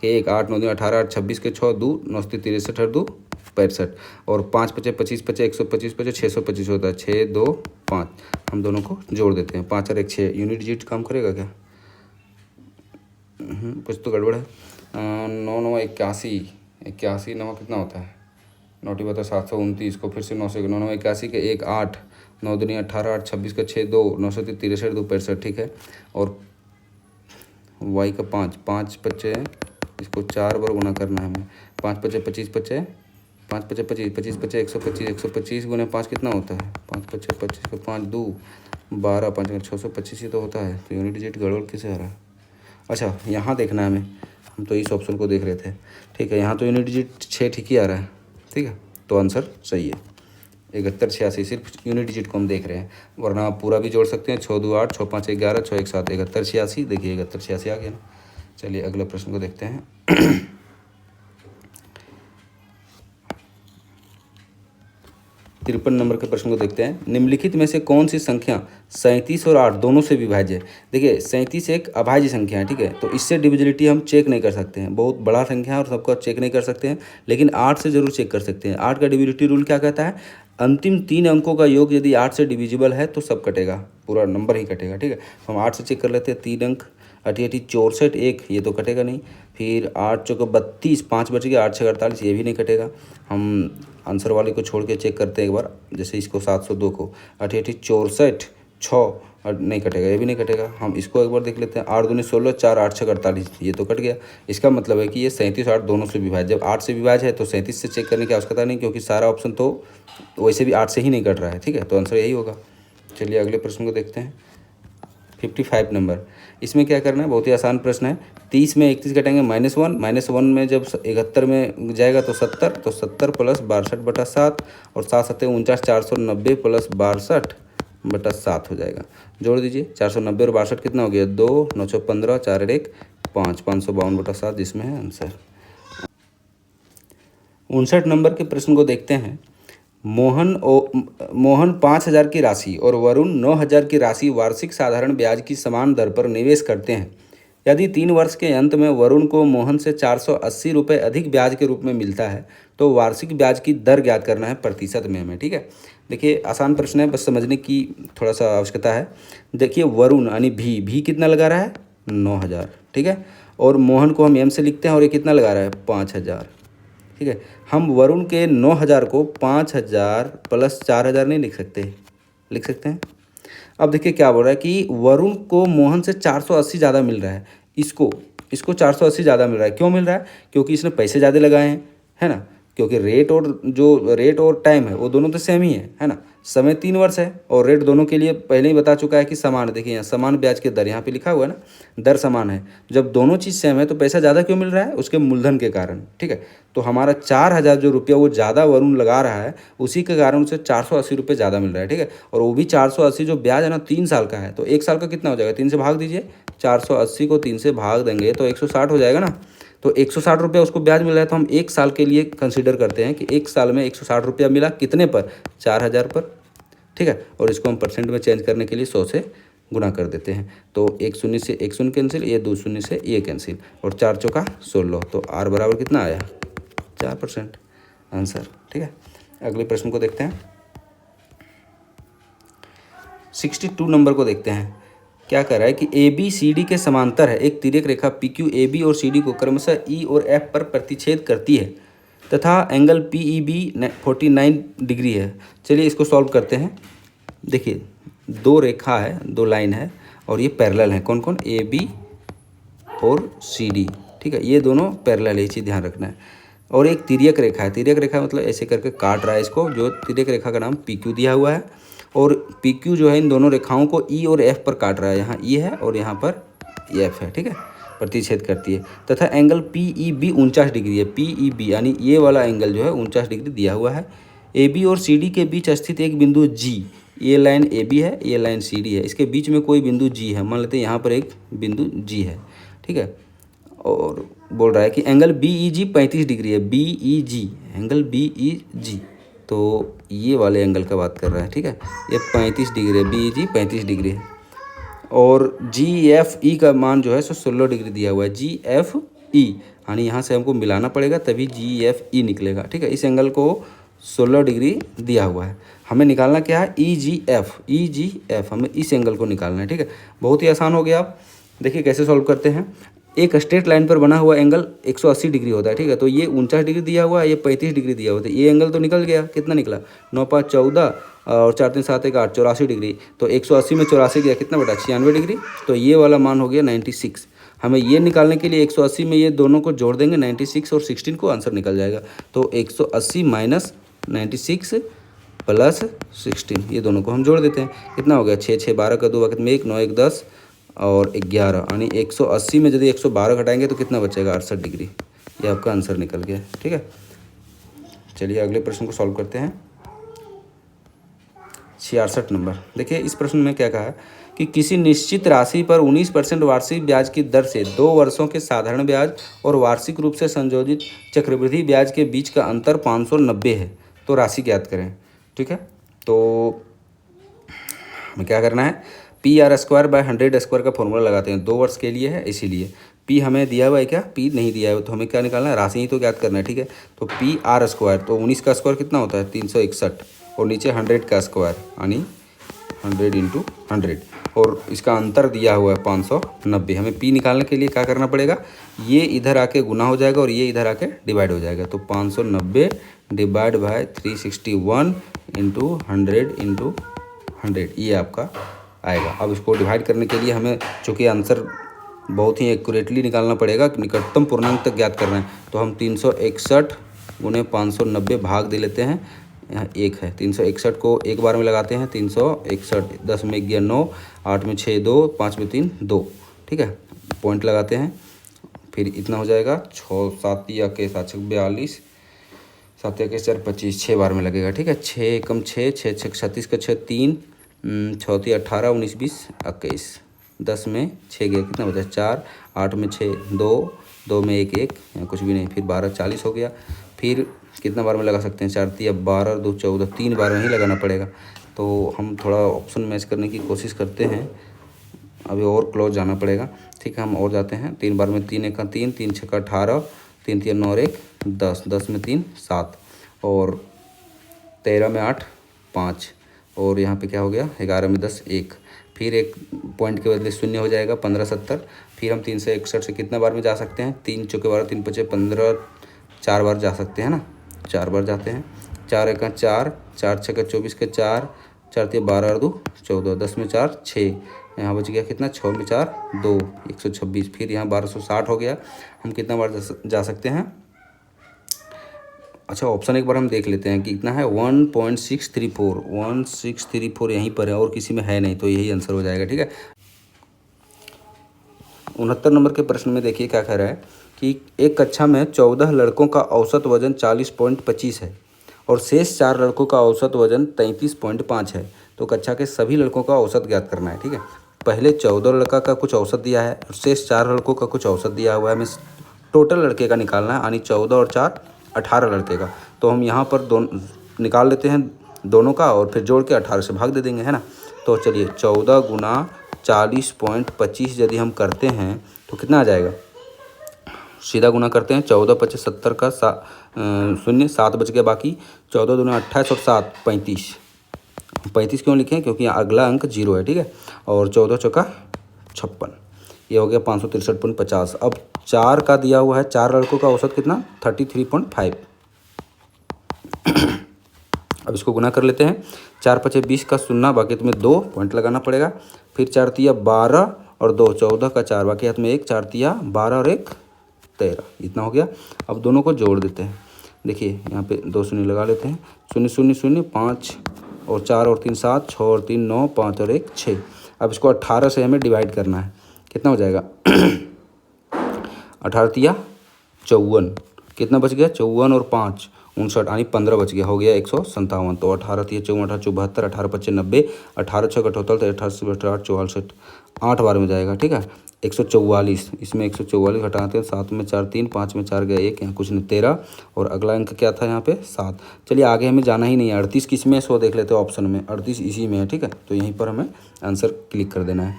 Speaker 1: 1 8 9 2 18 8 26 के 6 2 9 63 8 2 65 और 5 5 25 5 125 5 625 होता है। 6 2 5 हम दोनों को जोड़ देते हैं। 5 और 1 6। यूनिट डिजिट काम करेगा क्या? कुछ तो गड़बड़ है। 9 9 81 81 9 कितना होता है? नोटी बता 729 को फिर से 9 से 9 9 81 के 1 8 9 दूनी 18 8 26 का 6 2 9 63 2 65, ठीक है। और y का 5 5 बचे, इसको 4 बार गुना करना है हमें। 5 बचे 25 बचे 5 बचे 25 25 बचे 125 125 गुना 5 कितना होता है? 5 बचे 25 का 5 2 12 5 625 ही तो होता है। तो यूनिट डिजिट गड़बड़ किसे आ रहा है? अच्छा यहाँ देखना है हमें, हम तो इस ऑप्शन को देख रहे थे। ठीक है, यहाँ तो यूनिट डिजिट 6 ठीक ही आ रहा है। ठीक है, तो आंसर सही है 71 86। सिर्फ यूनिट डिजिट को हम देख रहे हैं, वरना आप पूरा भी जोड़ सकते हैं। 6 2 8 6 5 11 6 1 7 71 86। देखिए 71 86 आ गया ना। चलिए अगले प्रश्न को देखते हैं। 53 नंबर के प्रश्न को देखते हैं। निम्नलिखित में से कौन सी संख्या 37 और 8 दोनों से विभाज्य है? देखिए 37 एक अभाज्य संख्या है, ठीक है, तो इससे डिविजिबिलिटी हम चेक नहीं कर सकते हैं। बहुत बड़ा संख्या है और सबको चेक नहीं कर सकते हैं, लेकिन 8 से जरूर चेक कर सकते हैं। 8 का डिविजिबिलिटी रूल क्या कहता है? अंतिम 3 अंकों का योग यदि 8 से डिविजिबल है तो सब कटेगा, पूरा नंबर ही कटेगा। ठीक है, हम 8 से चेक कर लेते हैं। 3 अंक 8 8 64 1, ये तो कटेगा नहीं। फिर 8 चौके 32 5 बच गया। 8 6 48, ये भी नहीं कटेगा। हम आंसर वाले को छोड़ के चेक करते हैं एक बार, जैसे इसको 702 को 8 8 64 6 नहीं कटेगा, ये भी नहीं कटेगा। हम इसको एक बार देख लेते हैं। 8 दूनी 16 4 8 6 48, ये तो कट गया। इसका मतलब है कि ये 37 8 दोनों से विभाज्य। जब 8 से विभाज्य है तो 37 से चेक करने की आवश्यकता नहीं, क्योंकि सारा ऑप्शन तो वैसे भी 8 से ही नहीं कट रहा है। ठीक है, तो आंसर यही होगा। चलिए अगले प्रश्न को देखते हैं। 55 नंबर, इसमें क्या करना है? बहुत ही आसान प्रश्न है। 30 में 31 घटाएंगे -1, -1 में जब 71 में जाएगा तो 70, तो 70 प्लस 62/7 और 7 7 49 490 प्लस 62/7 हो जाएगा। जोड़ दीजिए 490 और 62 कितना हो गया? 2 915 4 1 5 552/7, जिसमें है आंसर। 59 नंबर के प्रश्न को देखते हैं। मोहन 5,000 की राशि और वरुण 9,000 की राशि वार्षिक साधारण ब्याज की समान दर पर निवेश करते हैं। यदि 3 वर्ष के अंत में वरुण को मोहन से 480 रुपये अधिक ब्याज के रूप में मिलता है तो वार्षिक ब्याज की दर ज्ञात करना है प्रतिशत में हमें। ठीक है, देखिए आसान प्रश्न है, बस समझने की थोड़ा सा आवश्यकता है। देखिए वरुण यानी भी कितना लगा रहा है? 9,000। ठीक है, और मोहन को हम एम से लिखते हैं और ये कितना लगा रहा है? 5,000। ठीक है, हम वरुण के 9,000 को 5,000 प्लस 4,000 नहीं लिख सकते? लिख सकते हैं। अब देखिए क्या बोल रहा है कि वरुण को मोहन से 480 ज़्यादा मिल रहा है। इसको 480 ज़्यादा मिल रहा है। क्यों मिल रहा है? क्योंकि इसने पैसे ज़्यादा लगाए हैं, है ना। क्योंकि रेट और टाइम है वो दोनों तो सेम ही है ना। समय 3 वर्ष है और रेट दोनों के लिए पहले ही बता चुका है कि समान है। देखिए यहाँ समान ब्याज की दर यहाँ पे लिखा हुआ है ना, दर समान है। जब दोनों चीज़ सेम है तो पैसा ज़्यादा क्यों मिल रहा है? उसके मूलधन के कारण। ठीक है, तो हमारा 4,000 जो रुपया वो ज़्यादा वरुण लगा रहा है, उसी के कारण उसे 480 रुपये ज़्यादा मिल रहा है। ठीक है, और वो भी 480 जो ब्याज है ना 3 साल का है, तो 1 साल का कितना हो जाएगा? 3 से भाग दीजिए। 480 को 3 से भाग देंगे तो 160 हो जाएगा ना। तो 160 रुपया उसको ब्याज मिल रहा है, तो हम 1 साल के लिए कंसिडर करते हैं कि 1 साल में 160 रुपया मिला। कितने पर? 4,000 पर। ठीक है, और इसको हम परसेंट में चेंज करने के लिए 100 से गुना कर देते हैं। तो 1 शून्य से 1 शून्य कैंसिल, ये 2 शून्य से ये कैंसिल, और 4 चौका 16, तो R बराबर कितना आया? 4% आंसर। ठीक है, अगले प्रश्न को देखते हैं। 62 नंबर को देखते हैं। क्या कर रहा है कि ABCD के समांतर है एक तिर्यक रेखा PQ AB और CD को क्रमशः E और F पर प्रतिच्छेद करती है। तथा angle P E B 49 degree है। चलिए इसको सॉल्व करते हैं। देखिए दो रेखा है, दो लाइन है और ये पैरेलल है। कौन कौन? ए बी और सी डी, ठीक है, ये दोनों पैरेलल है, ये चीज़ ध्यान रखना है। और एक तिर्यक रेखा है, तिर्यक रेखा मतलब ऐसे करके काट रहा है इसको, जो तिर्यक रेखा का नाम पी क्यू दिया हुआ है। और पी क्यू जो है इन दोनों रेखाओं को ई और एफ पर काट रहा है, यहाँ ई है और यहाँ पर एफ है, ठीक है, प्रतिच्छेद करती है। तथा angle P E B 49 degree है। पी ई बी यानी ये वाला एंगल जो है 49 डिग्री दिया हुआ है। ए बी और सी डी के बीच स्थित एक बिंदु जी, ये लाइन ए बी है, ये लाइन सी डी है, इसके बीच में कोई बिंदु जी है, मान लेते हैं यहाँ पर एक बिंदु जी है, ठीक है। और बोल रहा है कि एंगल बी ई जी 35 डिग्री है। बी ई जी, एंगल बी ई जी, तो ये वाले एंगल का बात कर रहा है, ठीक है, ये 35 डिग्री है, बी ई जी 35 डिग्री है। और जी एफ ई का मान जो है 16 डिग्री दिया हुआ है। जी एफ ई यानी यहाँ से हमको मिलाना पड़ेगा तभी जी एफ ई निकलेगा, ठीक है। इस एंगल को 16 डिग्री दिया हुआ है, हमें निकालना क्या है? ई जी एफ, हमें इस एंगल को निकालना है, ठीक है। बहुत ही आसान हो गया। आप देखिए कैसे सॉल्व करते हैं। एक स्ट्रेट लाइन पर बना हुआ एंगल 180 डिग्री होता है, ठीक है। तो ये 49 डिग्री दिया हुआ है, ये 35 डिग्री दिया हुआ है, ये एंगल तो निकल गया। कितना निकला? 9 5 14 और 4 3 7 1 8, 84 डिग्री। तो 180 में 84 गया, कितना बटा? 96 डिग्री। तो ये वाला मान हो गया 96। हमें ये निकालने के लिए 180 में ये दोनों को जोड़ देंगे, 96 और 16 को, आंसर निकल जाएगा। तो 180 माइनस 96 प्लस 16, ये दोनों को हम जोड़ देते हैं। कितना हो गया? 6 6 12 का 2 वक्त में 1 9 1 10 और 11, यानी 180 में यदि 112 घटाएंगे तो कितना बचेगा? 68 डिग्री। ये आपका आंसर निकल गया, ठीक है। चलिए अगले प्रश्न को सॉल्व करते हैं। 66 नंबर। देखिए इस प्रश्न में क्या कहा है कि किसी निश्चित राशि पर 19% वार्षिक ब्याज की दर से 2 वर्षों के साधारण ब्याज और वार्षिक रूप से संयोजित चक्रवृद्धि ब्याज के बीच का अंतर 590 है, तो राशि ज्ञात करें, ठीक है। तो हमें क्या करना है? P R square by 100 square का फॉर्मूला लगाते हैं। 2 वर्ष के लिए है इसीलिए। पी हमें दिया हुआ है क्या? पी नहीं दिया है, तो हमें क्या निकालना है? राशि ही तो ज्ञात करना है, ठीक है। तो पी आर स्क्वायर, तो 19 का स्क्वायर कितना होता है? 361 और नीचे 100 का स्क्वायर यानी 100 इंटू 100 और इसका अंतर दिया हुआ है 590। हमें पी निकालने के लिए क्या करना पड़ेगा? ये इधर आके गुना हो जाएगा और ये इधर आके डिवाइड हो जाएगा। तो 590 डिवाइड बाय 361 इंटू 100 ये आपका आएगा। अब इसको डिवाइड करने के लिए हमें चूँकि आंसर बहुत ही एक्यूरेटली निकालना पड़ेगा, निकटतम पूर्णांक तक ज्ञात करना है, तो हम 361 गुने 590 भाग दे लेते हैं। यहाँ 1 है, 361 को एक बार में लगाते हैं। 361, 10 में 1 गया 9, 8 में 6 2, 5 में 3 2, ठीक है, पॉइंट लगाते हैं। फिर इतना हो जाएगा 6 7 या के 7 42, 7 या के 4 25, 6 बार में लगेगा, ठीक है। 6 कम 6 6 6 36 का 6 3, 6 18 19 20 21, 10 में 6 गया, कितना बचा? 4, 8 में 6 2, 2 में 1 1, यहाँ कुछ भी नहीं। फिर 12 40 हो गया। फिर कितना बार में लगा सकते हैं? 4 3 12 2 14, 3 बार में ही लगाना पड़ेगा। तो हम थोड़ा ऑप्शन मैच करने की कोशिश करते हैं, अभी और क्लोज जाना पड़ेगा, ठीक है। हम और जाते हैं। 3 बार में 3 1 का 3, 3 6 का 18, 3 3 9 1 10, 10 में 3 7 और 13 में 8 5 और यहाँ पे क्या हो गया? 11 में 10 1। फिर एक पॉइंट के बदले 0 हो जाएगा, 15 70। फिर हम 361 से कितना बार में जा सकते हैं? 3 चौके 12, 3 5 15, 4 बार जा सकते हैं ना, 4 बार जाते हैं। 4 1 का 4, 4 6 का 24 का 4, 4 3 12 और 2 14, 10 में 4 6, यहाँ बच गया कितना? 6 में 4 2, 126। फिर यहाँ 1260 हो गया। हम कितना बार जा सकते हैं? अच्छा ऑप्शन एक बार हम देख लेते हैं कि कितना है। 1.634 यहीं पर है और किसी में है नहीं, तो यही आंसर हो जाएगा, ठीक है। 69 नंबर के प्रश्न में देखिए क्या कह रहा है कि एक कक्षा में 14 लड़कों का औसत वजन 40.25 है और शेष 4 लड़कों का औसत वजन 33.5 है। तो कक्षा के सभी लड़कों का औसत ज्ञात करना है, ठीक है। पहले 14 लड़का का कुछ औसत दिया है और शेष 4 लड़कों का कुछ औसत दिया हुआ है। हमें टोटल लड़के का निकालना है, यानी 14 और 4 18 लड़के का। तो हम यहाँ पर दोनों निकाल लेते हैं दोनों का और फिर जोड़ के 18 से भाग दे देंगे, है ना। तो चलिए 14 गुना 40.25 यदि हम करते हैं तो कितना आ जाएगा? सीधा गुना करते हैं। 14 25 70 का 0 7 बच गया बाकी। 14 दूना 28 और 7 35। 35 क्यों लिखे हैं? क्योंकि अगला अंक 0 है, ठीक है। और 14 चौका 56, ये हो गया 563.50। अब 4 का दिया हुआ है, 4 लड़कों का औसत कितना? 33.5, अब इसको गुना कर लेते हैं। 4 पचे 20 का शून्य, बाकी तुम्हें 2 पॉइंट लगाना पड़ेगा। फिर 4 तिया 12 और 2 14 का 4, बाकी हाथ में 1, 4 तिया 12 और 1 13, इतना हो गया। अब दोनों को जोड़ देते हैं। देखिए यहाँ पे 2 शून्य लगा लेते हैं। 0 0 0 5 और 4 और 3 7, 6 और 3 9, 5 और 1 6। अब इसको 18 से हमें डिवाइड करना है। कितना हो जाएगा? 18 तिया 54, कितना बच गया? 54 और 5 59, यानी 15 बच गया, हो गया 157। तो 18 तिया 54, 18 72, 18 पच्चीस 90, 18 छः 78, तो 18 से 8 44, 8 बार में जाएगा। ठीक है, 144, इसमें 144 घटाते हैं। 7 में 4 3, 5 में 4 गया 1, यहाँ कुछ नहीं 13, और अगला अंक क्या था यहाँ पे? 7। चलिए आगे हमें जाना ही नहीं है। 38 किस में, सो देख लेते हैं ऑप्शन में। 38 इसी में है। ठीक है, तो यहीं पर हमें आंसर क्लिक कर देना है।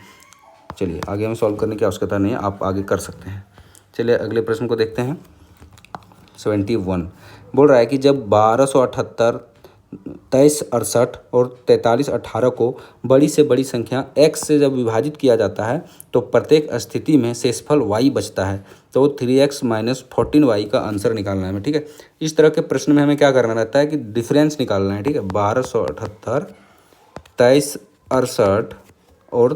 Speaker 1: चलिए आगे हमें सॉल्व करने की आवश्यकता नहीं है, आप आगे कर सकते हैं। चलिए अगले प्रश्न को देखते हैं। 71 बोल रहा है कि जब 1278, 2368 और 4318 को बड़ी से बड़ी संख्या x से जब विभाजित किया जाता है तो प्रत्येक स्थिति में शेषफल y बचता है। तो 3x माइनस 14y का आंसर निकालना है हमें। ठीक है, इस तरह के प्रश्न में हमें क्या करना रहता है कि डिफरेंस निकालना है। ठीक है, 1278, 2368 और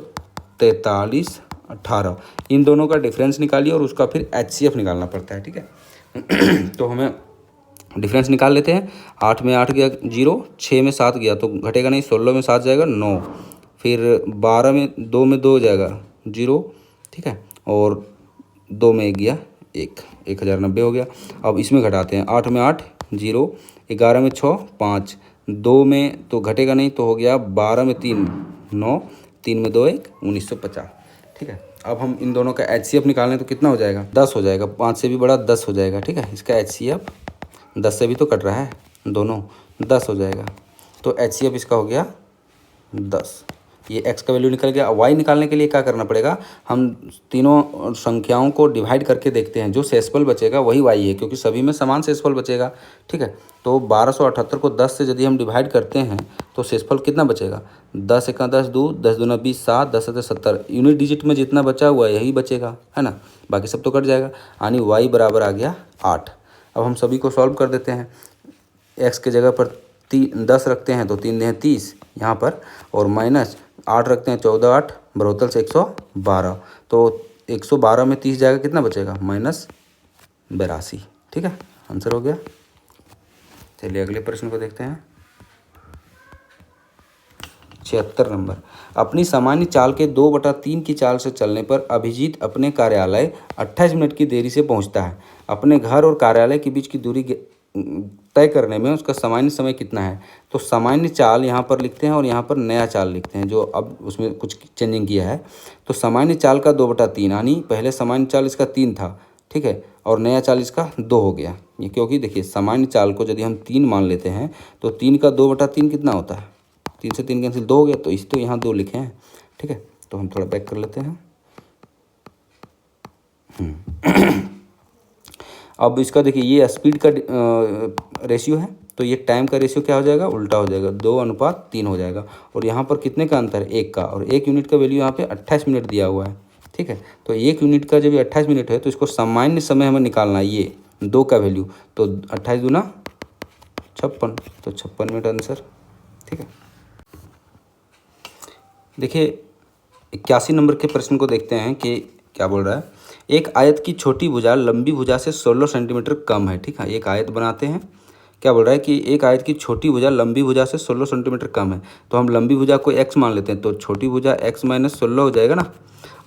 Speaker 1: 4318, इन दोनों का डिफरेंस निकालिए और उसका फिर HCF निकालना पड़ता है। ठीक है तो हमें डिफरेंस निकाल लेते हैं। 8 में 8 गया 0, 6 में 7 गया तो घटेगा नहीं, 16 में 7 जाएगा 9, फिर 12 में 2 में 2 जाएगा 0। ठीक है, और 2 में 1 गया 1, 1090 हो गया। अब इसमें घटाते हैं। 8 में 8 0, 11 में 6 5, 2 में तो घटेगा नहीं तो हो गया 12 में 3 9, 3 में 2 1, 1950। ठीक है, अब हम इन दोनों का HCF निकालें तो कितना हो जाएगा? 10 हो जाएगा। 5 से भी बड़ा 10 हो जाएगा। ठीक है, इसका HCF 10 से भी तो कट रहा है, दोनों 10 हो जाएगा। तो HCF इसका हो गया 10। ये x का वैल्यू निकल गया। y निकालने के लिए क्या करना पड़ेगा? हम तीनों संख्याओं को डिवाइड करके देखते हैं, जो शेषफल बचेगा वही y है, क्योंकि सभी में समान शेषफल बचेगा। ठीक है, तो 1278 को 10 से यदि हम डिवाइड करते हैं तो शेषफल कितना बचेगा? 10 एका 10 2, 10 दूना 20 7, 10 से 70, यूनिट डिजिट में जितना बचा हुआ है यही बचेगा, है ना, बाकी सब तो कट जाएगा। यानी y बराबर आ गया 8। अब हम सभी को सॉल्व कर देते हैं। x के जगह पर 10 रखते हैं तो 3 दें 30 यहाँ पर, और माइनस 8 रखते हैं 14 8 72 से 112, तो 112 में 30 जाएगा, कितना बचेगा? -82। ठीक है, आंसर हो गया। चलिए अगले प्रश्न को देखते हैं। 76 नंबर। अपनी सामान्य चाल के 2/3 की चाल से चलने पर अभिजीत अपने कार्यालय 28 मिनट की देरी से पहुंचता है। अपने घर और कार्यालय के बीच की दूरी तय करने में उसका सामान्य समय कितना है? तो सामान्य चाल यहाँ पर लिखते हैं और यहाँ पर नया चाल लिखते हैं, जो अब उसमें कुछ चेंजिंग किया है। तो सामान्य चाल का 2/3, यानी पहले सामान्य चाल इसका 3 था। ठीक है, और नया चाल इसका 2 हो गया। ये क्योंकि देखिए सामान्य चाल को यदि हम 3 मान लेते हैं तो 3 का 2/3 कितना होता है? 3 से 3 कैंसिल 2 हो गया, तो इस तो यहाँ 2 लिखे हैं। ठीक है, तो हम थोड़ा बैक कर लेते हैं। अब इसका देखिए ये स्पीड का रेशियो है, तो ये टाइम का रेशियो क्या हो जाएगा? उल्टा हो जाएगा, 2:3 हो जाएगा। और यहाँ पर कितने का अंतर है? 1 का, और 1 यूनिट का वैल्यू यहाँ पे 28 मिनट दिया हुआ है। ठीक है, तो 1 यूनिट का जब 28 मिनट है तो इसको सामान्य समय हमें निकालना है, ये 2 का वैल्यू, तो 28 दूना 56, तो 56 मिनट आंसर। ठीक है, देखिए 81 नंबर के प्रश्न को देखते हैं कि क्या बोल रहा है। एक आयत की छोटी भुजा लंबी भुजा से 16 सेंटीमीटर कम है। ठीक है, एक आयत बनाते हैं। क्या बोल रहा है कि एक आयत की छोटी भुजा लंबी भुजा से 16 सेंटीमीटर कम है। तो हम लंबी भुजा को x मान लेते हैं, तो छोटी भुजा x माइनस 16 हो जाएगा ना।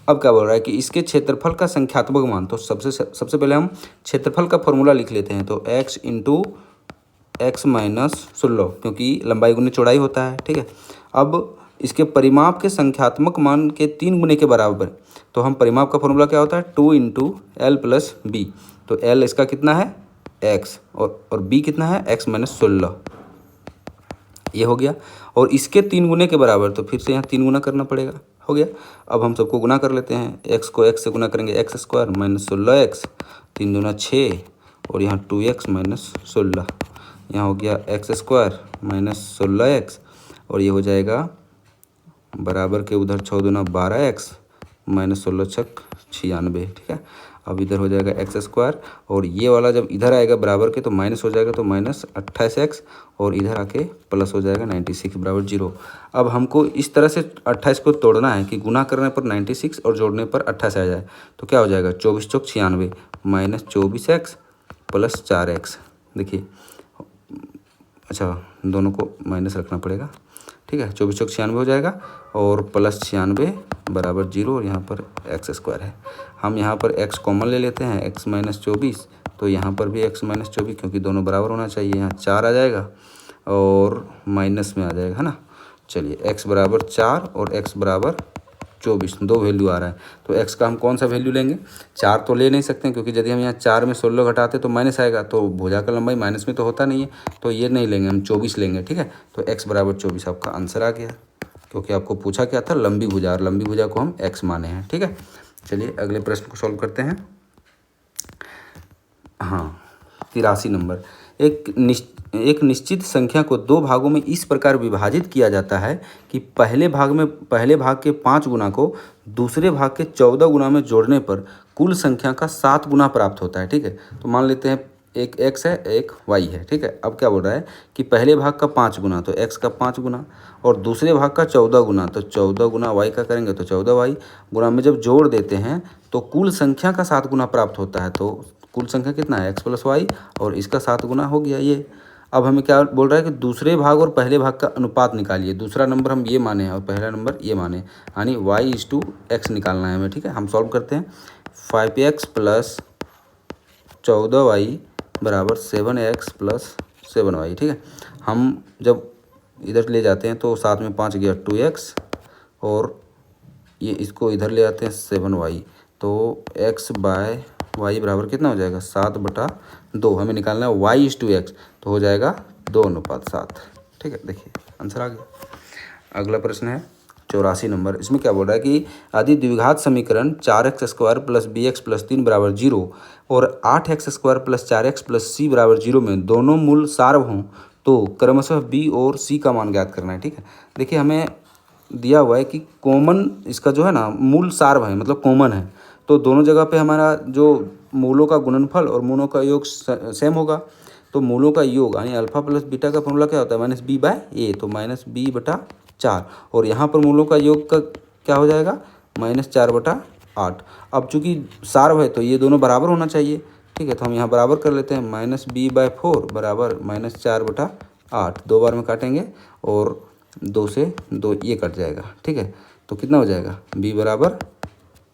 Speaker 1: अब क्या बोल रहा है कि इसके क्षेत्रफल का संख्यात्मक मान, तो सबसे पहले हम क्षेत्रफल का फॉर्मूला लिख लेते हैं। तो x इंटू x माइनस 16, क्योंकि लंबाई गुने चौड़ाई होता है। ठीक है, अब इसके परिमाप के संख्यात्मक मान के 3 गुने के बराबर, तो हम परिमाप का फॉर्मूला क्या होता है? 2 इंटू एल प्लस बी। तो एल इसका कितना है? x, और b कितना है? x माइनस 16, ये हो गया। और इसके 3 गुने के बराबर, तो फिर से यहाँ 3 गुना करना पड़ेगा, हो गया। अब हम सबको गुना कर लेते हैं। x को x से गुना करेंगे, x स्क्वायर माइनस 16x, 3 दूना 6, और यहाँ 2x माइनस 16, यहाँ हो गया x स्क्वायर माइनस 16x, और ये हो जाएगा बराबर के उधर 6 दूना 12x माइनस 16 छक 96। ठीक है, अब इधर हो जाएगा एक्स स्क्वायर, और ये वाला जब इधर आएगा बराबर के तो माइनस हो जाएगा, तो माइनस 28x, और इधर आके प्लस हो जाएगा 96 बराबर 0। अब हमको इस तरह से 28 को तोड़ना है कि गुना करने पर 96 और जोड़ने पर 28 आ जाए। तो क्या हो जाएगा 24 चौक 96 माइनस 24x प्लस 4x। देखिए अच्छा दोनों को माइनस रखना पड़ेगा, ठीक है। 24 चौक 96 हो जाएगा और प्लस 96 बराबर 0, और यहाँ पर एक्स स्क्वायर है। हम यहाँ पर x कॉमन ले लेते हैं, x माइनस 24, तो यहाँ पर भी x माइनस 24, क्योंकि दोनों बराबर होना चाहिए। यहाँ 4 आ जाएगा और माइनस में आ जाएगा, है ना। चलिए x बराबर 4 और x बराबर 24, दो वैल्यू आ रहा है। तो x का हम कौन सा वैल्यू लेंगे, 4 तो ले नहीं सकते क्योंकि यदि हम यहाँ 4 में 16 घटाते तो माइनस आएगा, तो भुजा का लंबाई माइनस में तो होता नहीं है, तो ये नहीं लेंगे, हम 24 लेंगे, ठीक है। तो x बराबर 24 आपका आंसर आ गया, क्योंकि आपको पूछा क्या था, लंबी भुजा, और लंबी भुजा को हम x माने हैं, ठीक है। चलिए अगले प्रश्न को सॉल्व करते हैं। हाँ 83 नंबर। एक निश्चित संख्या को दो भागों में इस प्रकार विभाजित किया जाता है कि पहले भाग के 5 गुना को दूसरे भाग के 14 गुना में जोड़ने पर कुल संख्या का 7 गुना प्राप्त होता है, ठीक है। तो मान लेते हैं एक x है एक y है, ठीक है। अब क्या बोल रहा है कि पहले भाग का 5 गुना तो x का 5 गुना, और दूसरे भाग का 14 गुना तो 14 गुना y का करेंगे तो 14y गुना में जब जोड़ देते हैं तो कुल संख्या का 7 गुना प्राप्त होता है। तो कुल संख्या कितना है x प्लस वाई, और इसका 7 गुना हो गया ये। अब हमें क्या बोल रहा है कि दूसरे भाग और पहले भाग का अनुपात निकालिए। दूसरा नंबर हम ये माने और पहला नंबर ये माने, यानी y/x निकालना है हमें, ठीक है। हम सॉल्व करते हैं। 5x प्लस 14y बराबर 7x प्लस 7y, ठीक है। हम जब इधर ले जाते हैं तो 7 में 5 गया 2x, और ये इसको इधर ले आते हैं 7y, तो x बाय y बराबर कितना हो जाएगा 7/2। हमें निकालना है y/x, तो हो जाएगा 2:7, ठीक है। देखिए आंसर आ गया। अगला प्रश्न है 84 नंबर। इसमें क्या बोल रहा है कि यदि द्विघात समीकरण 4x square plus bx plus 3 बराबर 0 और 8x square plus 4x plus c बराबर 0 में दोनों मूल सार्व हों तो क्रमशः b और c का मान ज्ञात करना है, ठीक है। देखिए हमें दिया हुआ है कि कॉमन इसका जो है ना मूल सार्व है, मतलब कॉमन है, तो दोनों जगह पे हमारा जो मूलों का गुणनफल और मूलों का योग सेम होगा। तो मूलों का योग यानी अल्फा प्लस बीटा का फॉर्मूला क्या होता है -b/a, तो -b/4, और यहाँ पर मूलों का योग का क्या हो जाएगा -4/8। अब चूंकि सार्व है तो ये दोनों बराबर होना चाहिए, ठीक है। तो हम यहाँ बराबर कर लेते हैं, -b/4 बराबर -4/8, 2 बार में काटेंगे और 2 से 2 ये कट जाएगा, ठीक है। तो कितना हो जाएगा b बराबर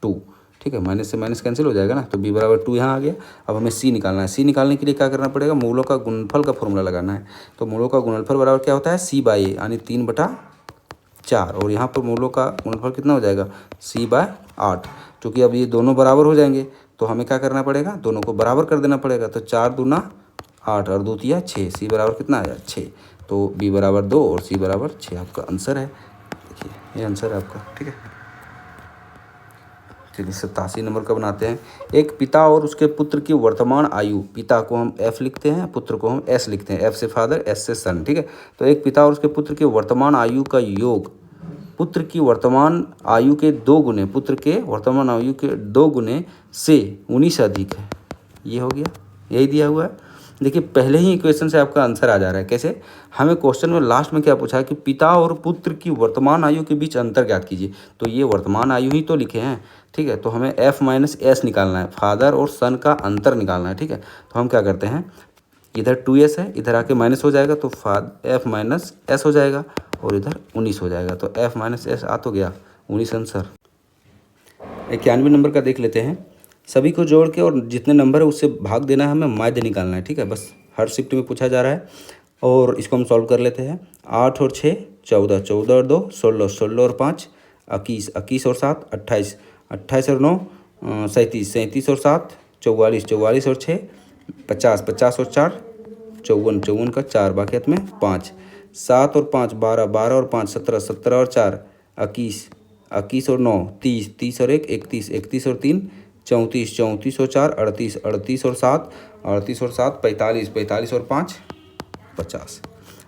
Speaker 1: 2, ठीक है। माइनस से माइनस कैंसिल हो जाएगा ना, तो b बराबर 2 यहाँ आ गया। अब हमें c निकालना है। c निकालने के लिए क्या करना पड़ेगा, मूलों का गुणनफल का फॉर्मूला लगाना है। तो मूलों का गुणनफल बराबर क्या होता है c/a, यानी 3/4, और यहाँ पर मूलों का गुणनफल कितना हो जाएगा c/8। चूँकि अब ये दोनों बराबर हो जाएंगे तो हमें क्या करना पड़ेगा, दोनों को बराबर कर देना पड़ेगा। तो 4 दूना 8 और 2 तिया 6, c बराबर कितना आया 6, तो b बराबर 2 और c बराबर 6 आपका आंसर है। देखिए ये आंसर है आपका, ठीक है। चलिए 87 नंबर का बनाते हैं। एक पिता और उसके पुत्र की वर्तमान आयु, पिता को हम f लिखते हैं, पुत्र को हम s लिखते हैं, f से फादर s से सन, ठीक है। तो एक पिता और उसके पुत्र की वर्तमान आयु का योग पुत्र की वर्तमान आयु के 2 गुने, पुत्र के वर्तमान आयु के 2 गुने से 19 अधिक है। ये हो गया, यही दिया हुआ है। देखिए पहले ही इक्वेशन से आपका आंसर आ जा रहा है। कैसे, हमें क्वेश्चन में लास्ट में क्या पूछा है कि पिता और पुत्र की वर्तमान आयु के बीच अंतर ज्ञात कीजिए। तो ये वर्तमान आयु ही तो लिखे हैं, ठीक है। तो हमें f माइनस एस निकालना है, फादर और सन का अंतर निकालना है, ठीक है। तो हम क्या करते हैं, इधर 2s है, इधर आके माइनस हो जाएगा तो f माइनस एस हो जाएगा, और इधर 19 हो जाएगा। तो f माइनस एस आ तो गया 19 आंसर। 91 नंबर का देख लेते हैं। सभी को जोड़ के और जितने नंबर है उससे भाग देना है, हमें माध्य निकालना है, ठीक है। बस हर शिफ्ट में पूछा जा रहा है और इसको हम सॉल्व कर लेते हैं। 8 और 6 14, 14 और 2 16, 16 और 5 21, 21 और 7 28, 28 और 9 37, 37 और 7 44, 44 और 6 50, 50 और 4 54, 54 का 4 बाकी में 5 7 और 5 12, 12 और 5 17, 17 और 4 21, 21 और 9 30, 30 और 1 31, 31 और 3 34, 34 और 4 38, 38 और 7 38 और 7 45, 45 और 5 50।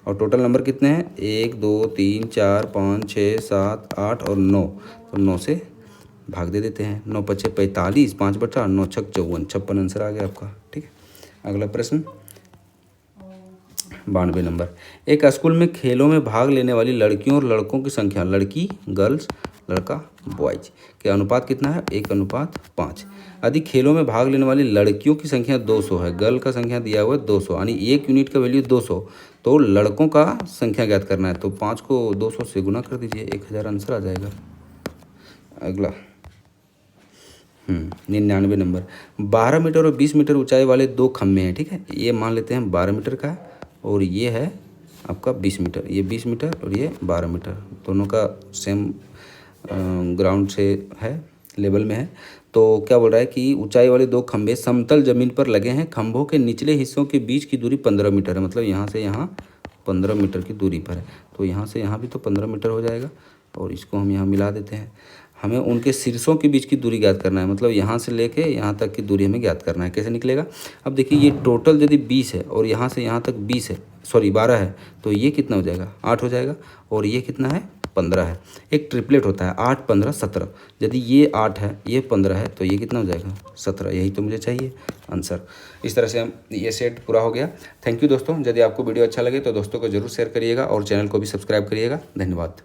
Speaker 1: और टोटल नंबर कितने हैं 1 2 3 4 5 6 7 8 और 9, तो 9 से भाग दे देते हैं। 9 × 5 = 45, 5/8, 9 × 6 = 54, 56 आंसर आ गया आपका। ठीक है, अगला प्रश्न 92 नंबर। एक स्कूल में खेलों में भाग लेने वाली लड़कियों और लड़कों की संख्या, लड़की गर्ल्स, लड़का बॉयज, के अनुपात कितना है? 1:5। यदि खेलों में भाग लेने वाली लड़कियों की संख्या 200 है, गर्ल का संख्या दिया हुआ है 200, यानी 1 यूनिट का वैल्यू 200, तो लड़कों का संख्या ज्ञात करना है। तो 5 को 200 से गुना कर दीजिए, 1000 आंसर आ जाएगा। अगला 99 नंबर। 12 मीटर और 20 मीटर ऊंचाई वाले 2 खंभे हैं। ठीक है, ये मान लेते हैं 12 मीटर का है और ये है आपका 20 मीटर, ये 20 मीटर और ये 12 मीटर, दोनों का सेम ग्राउंड से है, लेवल में है। तो क्या बोल रहा है कि ऊंचाई वाले 2 खंभे समतल जमीन पर लगे हैं। खंभों के निचले हिस्सों के बीच की दूरी 15 मीटर है, मतलब यहाँ से यहाँ 15 मीटर की दूरी पर है। तो यहाँ से यहाँ भी तो 15 मीटर हो जाएगा और इसको हम यहाँ मिला देते हैं। हमें उनके शीर्षों के बीच की दूरी ज्ञात करना है, मतलब यहाँ से लेके यहाँ तक की दूरी हमें ज्ञात करना है। कैसे निकलेगा? अब देखिए, ये टोटल यदि 20 है और यहाँ से यहाँ तक 20 है, सॉरी 12 है, तो ये कितना हो जाएगा? 8 हो जाएगा। और ये कितना है? 15 है। एक ट्रिपलेट होता है 8, 15, 17। यदि ये 8 है, ये 15 है, तो ये कितना हो जाएगा? 17। यही तो मुझे चाहिए आंसर। इस तरह से हम ये सेट पूरा हो गया। थैंक यू दोस्तों। यदि आपको वीडियो अच्छा लगे तो दोस्तों को जरूर शेयर करिएगा और चैनल को भी सब्सक्राइब करिएगा। धन्यवाद।